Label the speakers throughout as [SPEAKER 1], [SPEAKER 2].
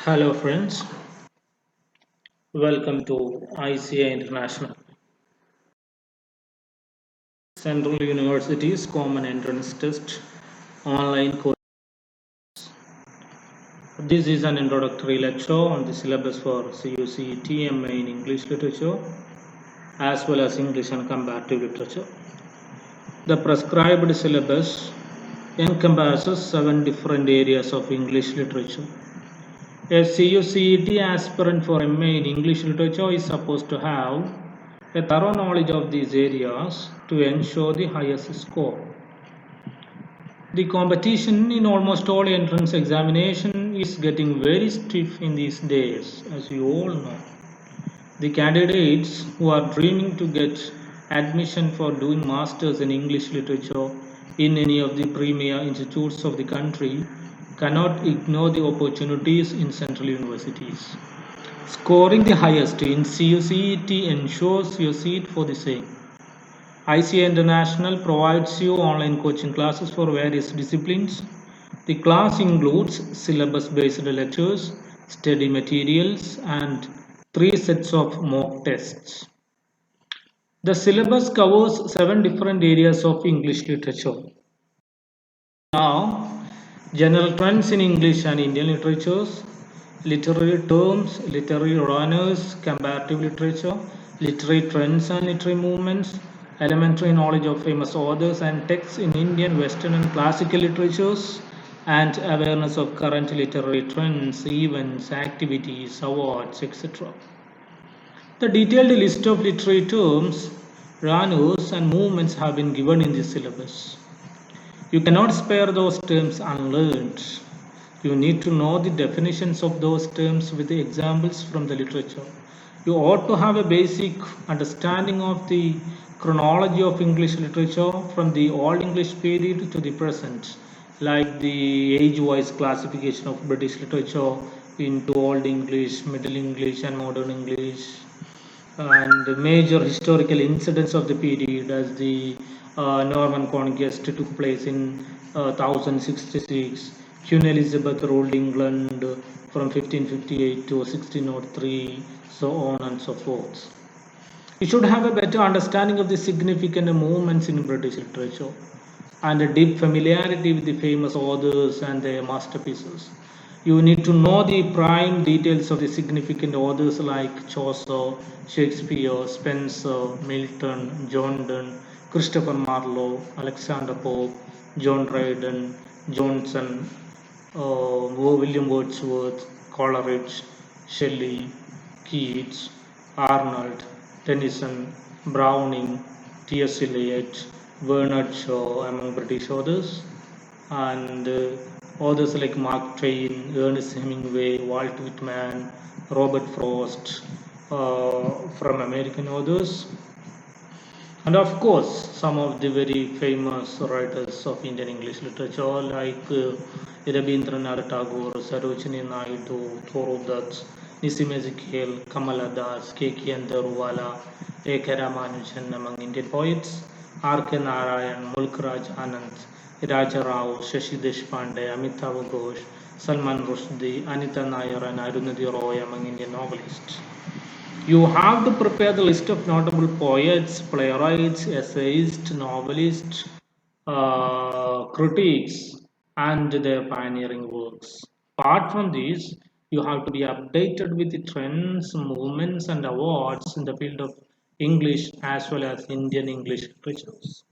[SPEAKER 1] Hello friends, welcome to ICA International, Central University's Common Entrance Test online course. This is an introductory lecture on the syllabus for CUCET MA in English Literature as well as English and Comparative Literature. The prescribed syllabus encompasses 7 different areas of English literature. A CUCET aspirant for MA in English Literature is supposed to have a thorough knowledge of these areas to ensure the highest score. The competition in almost all entrance examination is getting very stiff in these days, as you all know. The candidates who are dreaming to get admission for doing masters in English literature in any of the premier institutes of the country cannot ignore the opportunities in central universities. Scoring the highest in CUCET ensures your seat for the same. ICA International provides you online coaching classes for various disciplines. The class includes syllabus-based lectures, study materials, and 3 sets of mock tests. The syllabus covers 7 different areas of English literature. Now, general trends in English and Indian literatures, literary terms, literary runners, comparative literature, literary trends and literary movements, elementary knowledge of famous authors and texts in Indian, Western and classical literatures, and awareness of current literary trends, events, activities, awards, etc. The detailed list of literary terms, runners and movements have been given in this syllabus. You cannot spare those terms unlearned. You need to know the definitions of those terms with the examples from the literature. You ought to have a basic understanding of the chronology of English literature from the Old English period to the present, like the age-wise classification of British literature into Old English, Middle English, and Modern English, and the major historical incidents of the period as the Norman conquest took place in 1066. Queen Elizabeth ruled England from 1558 to 1603, so on and so forth. You should have a better understanding of the significant movements in British literature and a deep familiarity with the famous authors and their masterpieces. You need to know the prime details of the significant authors like Chaucer, Shakespeare, Spencer, Milton, John Donne, Christopher Marlowe, Alexander Pope, John Dryden, Johnson, William Wordsworth, Coleridge, Shelley, Keats, Arnold, Tennyson, Browning, T.S. Eliot, Bernard Shaw among British authors, and authors like Mark Twain, Ernest Hemingway, Walt Whitman, Robert Frost from American authors, and of course some of the very famous writers of Indian English literature like Rabindranath Tagore, Sarojini Naidu, Thoreau Dutt, Nissim Ezekiel, Kamala Das, K.K. Andaruwala, A.K. Ramanujan among Indian poets, R.K. Narayan, Mulk Raj Anand, Raja Rao, Shashi Deshpande, Amitabh Ghosh, Salman Rushdie, Anita Nair, and Arundhati Roy among Indian novelists. You have to prepare the list of notable poets, playwrights, essayists, novelists, critics, and their pioneering works. Apart from these, you have to be updated with the trends, movements, and awards in the field of English as well as Indian English literatures.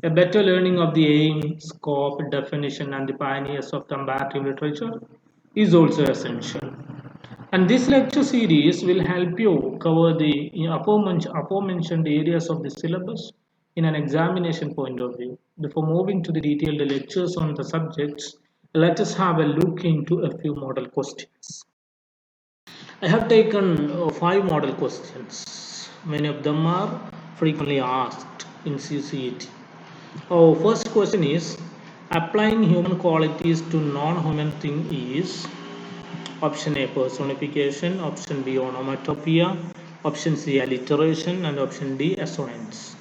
[SPEAKER 1] A better learning of the aim, scope, definition, and the pioneers of comparative literature is also essential. And this lecture series will help you cover the aforementioned areas of the syllabus in an examination point of view. Before moving to the detailed lectures on the subjects, let us have a look into a few model questions. I have taken 5 model questions. Many of them are frequently asked in CCET. Our first question is, applying human qualities to non-human thing is option A personification, option B onomatopoeia, option C alliteration, and option D assonance.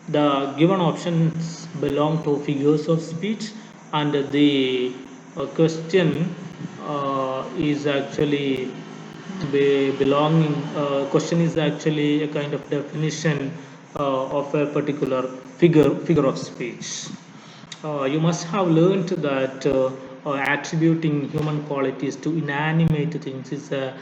[SPEAKER 1] The given options belong to figures of speech, and the question is actually belonging. Question is actually a kind of definition of a particular figure of speech. You must have learned that attributing human qualities to inanimate things is a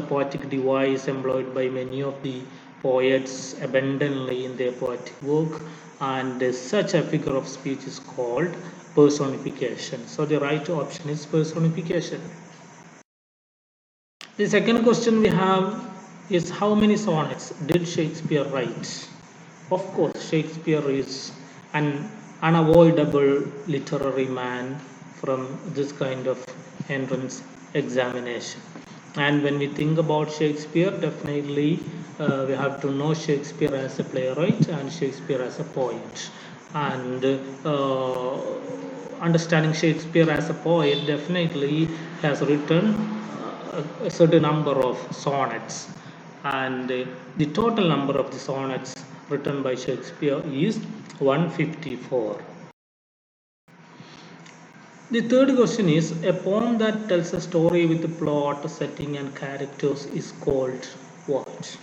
[SPEAKER 1] poetic device employed by many of the poets abundantly in their poetic work, and such a figure of speech is called personification. So the right option is personification. The second question we have is, how many sonnets did Shakespeare write? Of course, Shakespeare is an unavoidable literary man from this kind of entrance examination. And when we think about Shakespeare, definitely we have to know Shakespeare as a playwright and Shakespeare as a poet. And understanding Shakespeare as a poet, definitely has written a certain number of sonnets, and the total number of the sonnets written by Shakespeare is 154. The third question is, a poem that tells a story with a plot, setting, and characters is called what?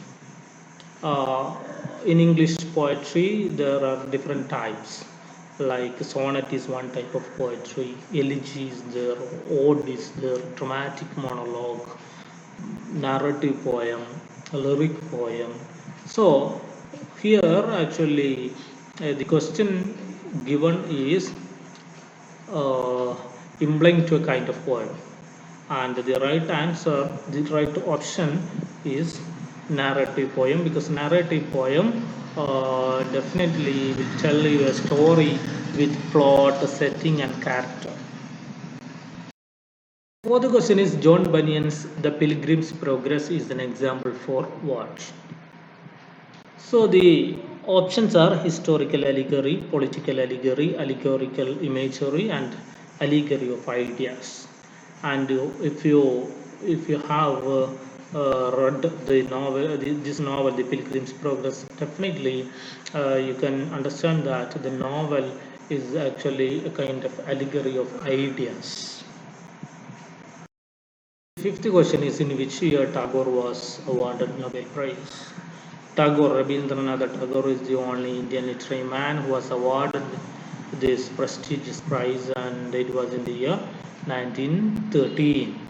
[SPEAKER 1] In English poetry, there are different types. Like sonnet is one type of poetry, elegy is there, ode is there, dramatic monologue, narrative poem, lyric poem. So here actually the question given is implying to a kind of poem, and the right answer, the right option is narrative poem, because narrative poem definitely will tell you a story with plot, setting, and character. Fourth question is, John Bunyan's The Pilgrims Progress is an example for what? So the options are historical allegory, political allegory, allegorical imagery, and allegory of ideas. And if you have read the novel, this novel, The Pilgrim's Progress, definitely you can understand that the novel is actually a kind of allegory of ideas. Fifth question is, in which year Tagore was awarded Nobel Prize? Tagore, Rabindranath Tagore, is the only Indian literary man who was awarded this prestigious prize, and it was in the year 1913.